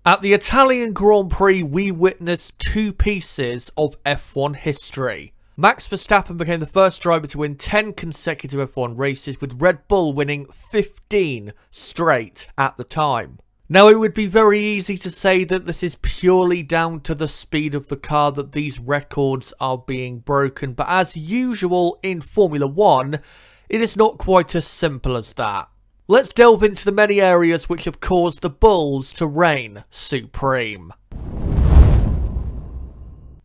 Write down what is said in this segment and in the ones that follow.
At the Italian Grand Prix, we witnessed two pieces of F1 history. Max Verstappen became the first driver to win 10 consecutive F1 races, with Red Bull winning 15 straight at the time. Now, it would be very easy to say that this is purely down to the speed of the car that these records are being broken, but as usual in Formula 1, it is not quite as simple as that. Let's delve into the many areas which have caused the Bulls to reign supreme.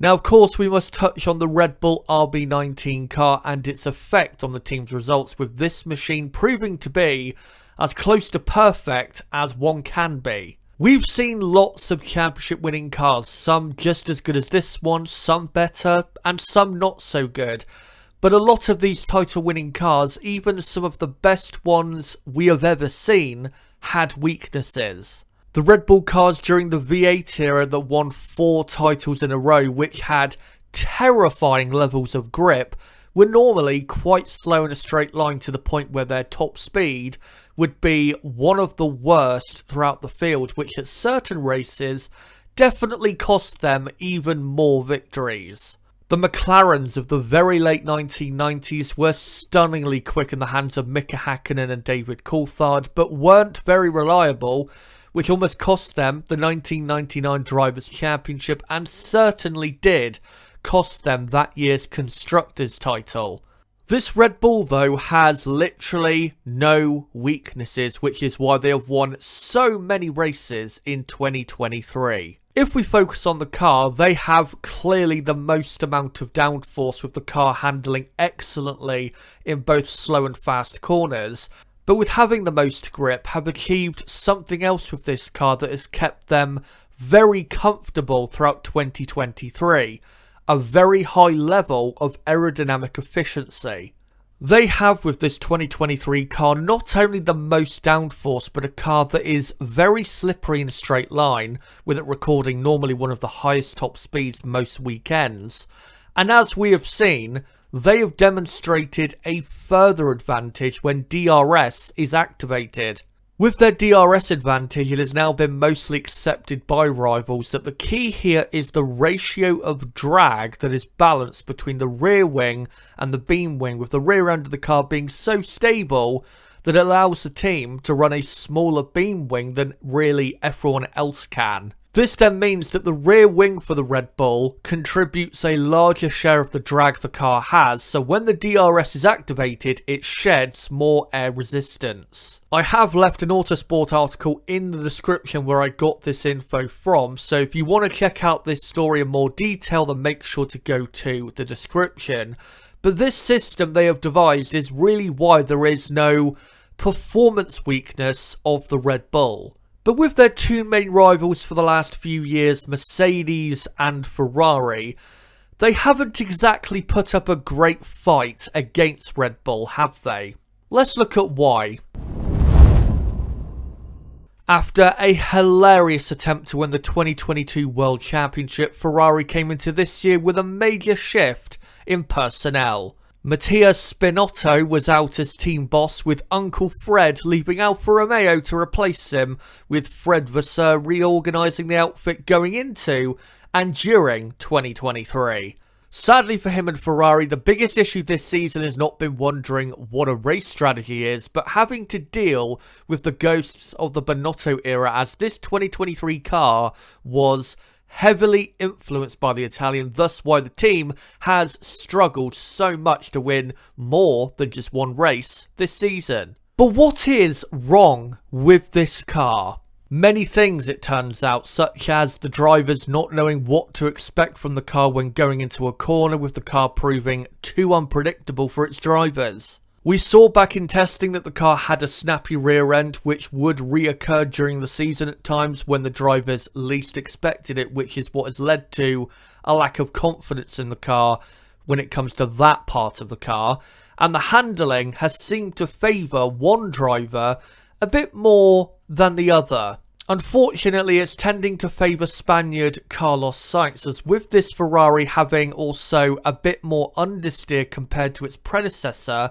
Now, of course, we must touch on the Red Bull RB19 car and its effect on the team's results, with this machine proving to be as close to perfect as one can be. We've seen lots of championship winning cars, some just as good as this one, some better, and some not so good. But a lot of these title winning cars, even some of the best ones we have ever seen, had weaknesses. The Red Bull cars during the V8 era that won 4 titles in a row, which had terrifying levels of grip, were normally quite slow in a straight line, to the point where their top speed would be one of the worst throughout the field, which at certain races definitely cost them even more victories. The McLarens of the very late 1990s were stunningly quick in the hands of Mika Häkkinen and David Coulthard, but weren't very reliable, which almost cost them the 1999 Drivers' Championship, and certainly did cost them that year's Constructors' title. This Red Bull, though, has literally no weaknesses, which is why they have won so many races in 2023. If we focus on the car, they have clearly the most amount of downforce, with the car handling excellently in both slow and fast corners. But with having the most grip, have achieved something else with this car that has kept them very comfortable throughout 2023. A very high level of aerodynamic efficiency. They have, with this 2023 car, not only the most downforce, but a car that is very slippery in a straight line, with it recording normally one of the highest top speeds most weekends. And as we have seen, they have demonstrated a further advantage when DRS is activated. With their DRS advantage, it has now been mostly accepted by rivals that the key here is the ratio of drag that is balanced between the rear wing and the beam wing, with the rear end of the car being so stable that it allows the team to run a smaller beam wing than really everyone else can. This then means that the rear wing for the Red Bull contributes a larger share of the drag the car has, so when the DRS is activated, it sheds more air resistance. I have left an Autosport article in the description where I got this info from, so if you want to check out this story in more detail, then make sure to go to the description. But this system they have devised is really why there is no performance weakness of the Red Bull. But with their two main rivals for the last few years, Mercedes and Ferrari, they haven't exactly put up a great fight against Red Bull, have they? Let's look at why. After a hilarious attempt to win the 2022 World Championship, Ferrari came into this year with a major shift in personnel. Mattia Spinotto was out as team boss, with Uncle Fred leaving Alfa Romeo to replace him, with Fred Vasseur reorganising the outfit going into and during 2023. Sadly for him and Ferrari, the biggest issue this season has not been wondering what a race strategy is, but having to deal with the ghosts of the Binotto era, as this 2023 car was heavily influenced by the Italian, thus why the team has struggled so much to win more than just one race this season. But what is wrong with this car? Many things, it turns out, such as the drivers not knowing what to expect from the car when going into a corner, with the car proving too unpredictable for its drivers. We saw back in testing that the car had a snappy rear end, which would reoccur during the season at times when the drivers least expected it, which is what has led to a lack of confidence in the car when it comes to that part of the car. And the handling has seemed to favour one driver a bit more than the other. Unfortunately, it's tending to favour Spaniard Carlos Sainz, as with this Ferrari having also a bit more understeer compared to its predecessor,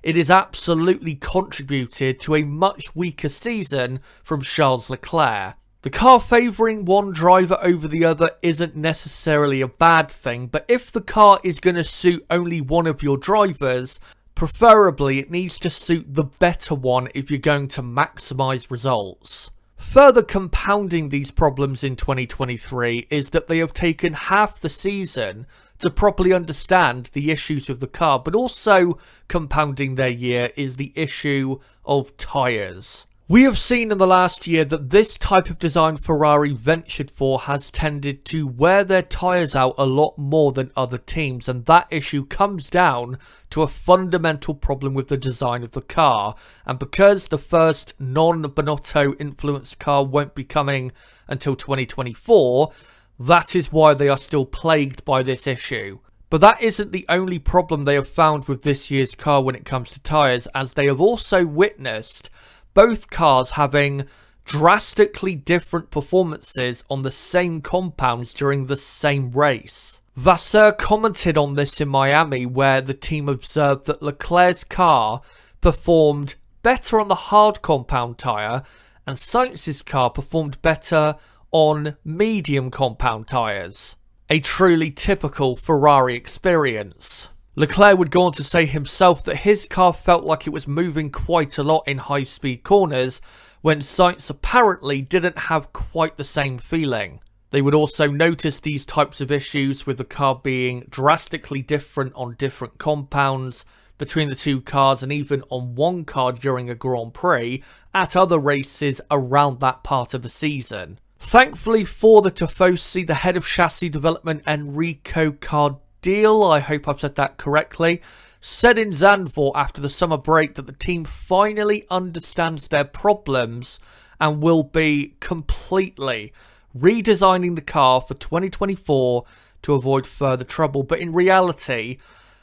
it has absolutely contributed to a much weaker season from Charles Leclerc. The car favouring one driver over the other isn't necessarily a bad thing, but if the car is going to suit only one of your drivers, preferably it needs to suit the better one if you're going to maximise results. Further compounding these problems in 2023 is that they have taken half the season to properly understand the issues with the car, but also compounding their year is the issue of tyres. We have seen in the last year that this type of design Ferrari ventured for has tended to wear their tyres out a lot more than other teams, and that issue comes down to a fundamental problem with the design of the car. And because the first non-Binotto influenced car won't be coming until 2024, that is why they are still plagued by this issue. But that isn't the only problem they have found with this year's car when it comes to tyres, as they have also witnessed both cars having drastically different performances on the same compounds during the same race. Vasseur commented on this in Miami, where the team observed that Leclerc's car performed better on the hard compound tyre and Sainz's car performed better on medium compound tyres. A truly typical Ferrari experience. Leclerc would go on to say himself that his car felt like it was moving quite a lot in high-speed corners, when Sainz apparently didn't have quite the same feeling. They would also notice these types of issues with the car being drastically different on different compounds between the two cars, and even on one car during a Grand Prix at other races around that part of the season. Thankfully for the Tifosi, the head of chassis development Enrico Cardile, I hope I've said that correctly, said in Zandvoort after the summer break that the team finally understands their problems and will be completely redesigning the car for 2024 to avoid further trouble. But in reality,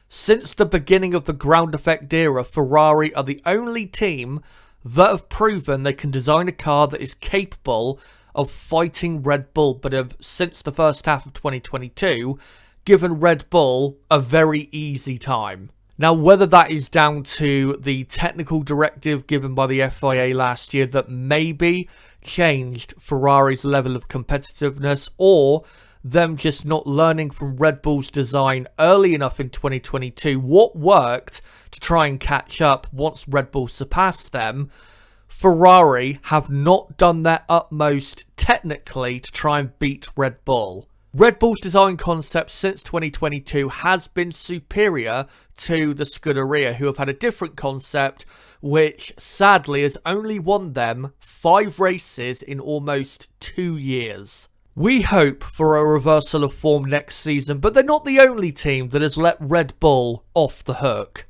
since the beginning of the ground effect era, Ferrari are the only team that have proven they can design a car that is capable of fighting Red Bull, but have, since the first half of 2022, given Red Bull a very easy time. Now, whether that is down to the technical directive given by the FIA last year that maybe changed Ferrari's level of competitiveness, or them just not learning from Red Bull's design early enough in 2022 what worked to try and catch up once Red Bull surpassed them, Ferrari have not done their utmost technically to try and beat Red Bull. Red Bull's design concept since 2022 has been superior to the Scuderia, who have had a different concept which sadly has only won them 5 races in almost 2 years. We hope for a reversal of form next season, but they're not the only team that has let Red Bull off the hook.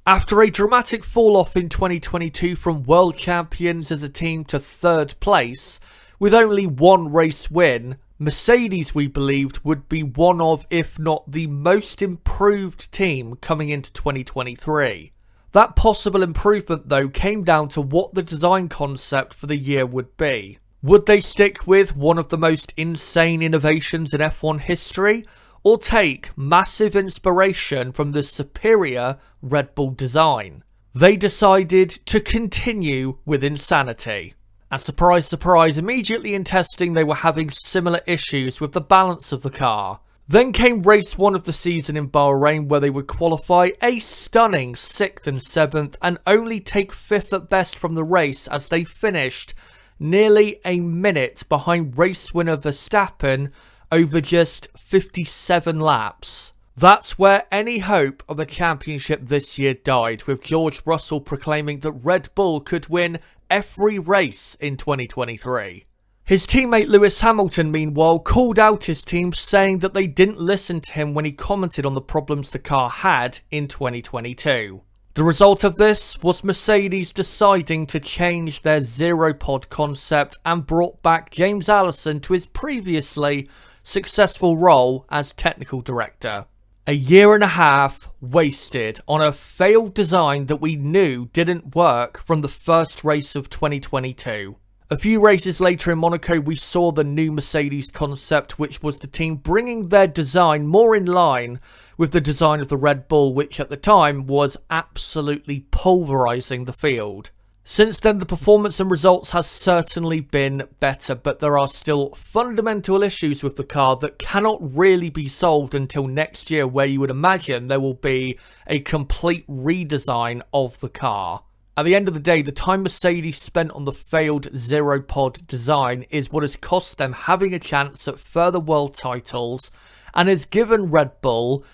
After a dramatic fall-off in 2022 from world champions as a team to 3rd place, with only 1 race win, Mercedes, we believed, would be one of, if not the most improved team coming into 2023. That possible improvement, though, came down to what the design concept for the year would be. Would they stick with one of the most insane innovations in F1 history, or take massive inspiration from the superior Red Bull design? They decided to continue with insanity. And surprise, surprise, immediately in testing they were having similar issues with the balance of the car. Then came race 1 of the season in Bahrain, where they would qualify a stunning 6th and 7th and only take 5th at best from the race, as they finished nearly a minute behind race winner Verstappen over just 57 laps. That's where any hope of a championship this year died, with George Russell proclaiming that Red Bull could win every race in 2023. His teammate Lewis Hamilton, meanwhile, called out his team, saying that they didn't listen to him when he commented on the problems the car had in 2022. The result of this was Mercedes deciding to change their zero-pod concept and brought back James Allison to his previously successful role as technical director. A year and a half wasted on a failed design that we knew didn't work from the first race of 2022. A few races later in Monaco, we saw the new Mercedes concept, which was the team bringing their design more in line with the design of the Red Bull, which at the time was absolutely pulverizing the field. Since then, the performance and results has certainly been better, but there are still fundamental issues with the car that cannot really be solved until next year, where you would imagine there will be a complete redesign of the car. At the end of the day, the time Mercedes spent on the failed zero-pod design is what has cost them having a chance at further world titles and has given Red Bull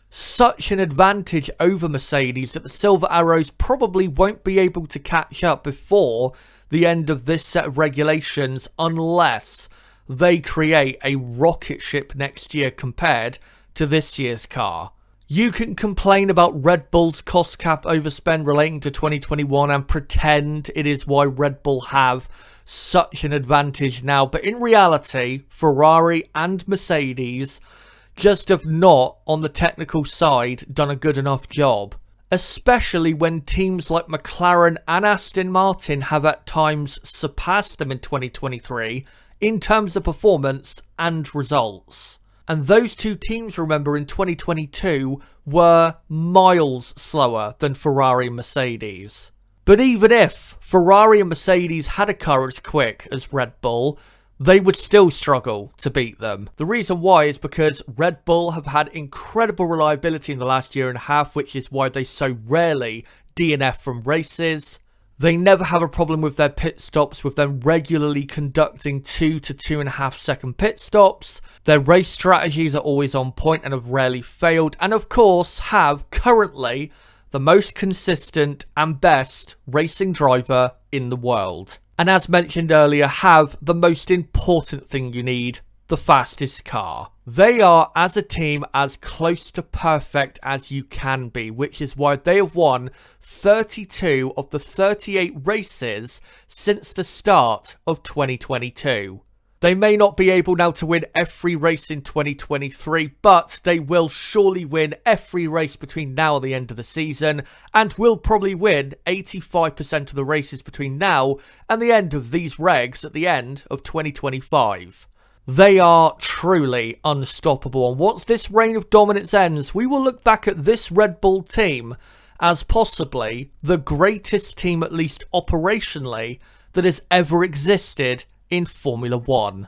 such an advantage over Mercedes that the Silver Arrows probably won't be able to catch up before the end of this set of regulations unless they create a rocket ship next year compared to this year's car. You can complain about Red Bull's cost cap overspend relating to 2021 and pretend it is why Red Bull have such an advantage now, but in reality, Ferrari and Mercedes just have not, on the technical side, done a good enough job. Especially when teams like McLaren and Aston Martin have at times surpassed them in 2023 in terms of performance and results. And those two teams, remember, in 2022 were miles slower than Ferrari and Mercedes. But even if Ferrari and Mercedes had a car as quick as Red Bull, they would still struggle to beat them. The reason why is because Red Bull have had incredible reliability in the last year and a half, which is why they so rarely DNF from races. They never have a problem with their pit stops, with them regularly conducting 2 to 2.5 second pit stops. Their race strategies are always on point and have rarely failed, and of course have currently the most consistent and best racing driver in the world. And as mentioned earlier, have the most important thing you need, the fastest car. They are, as a team, as close to perfect as you can be, which is why they have won 32 of the 38 races since the start of 2022. They may not be able now to win every race in 2023, but they will surely win every race between now and the end of the season, and will probably win 85% of the races between now and the end of these regs at the end of 2025. They are truly unstoppable, and once this reign of dominance ends, we will look back at this Red Bull team as possibly the greatest team, at least operationally, that has ever existed in Formula 1.